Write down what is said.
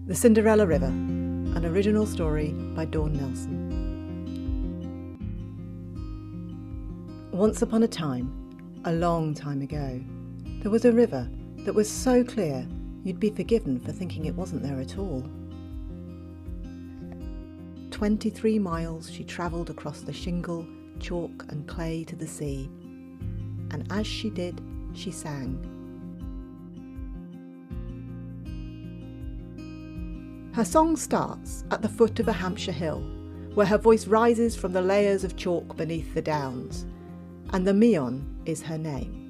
The Cinderella River, an original story by Dawn Nelson. Once upon a time, a long time ago, there was a river that was so clear you'd be forgiven for thinking it wasn't there at all. 23 miles she travelled across the shingle, chalk and clay to the sea, and as she did, she sang. Her song starts at the foot of a Hampshire hill, where her voice rises from the layers of chalk beneath the downs, and the Meon is her name.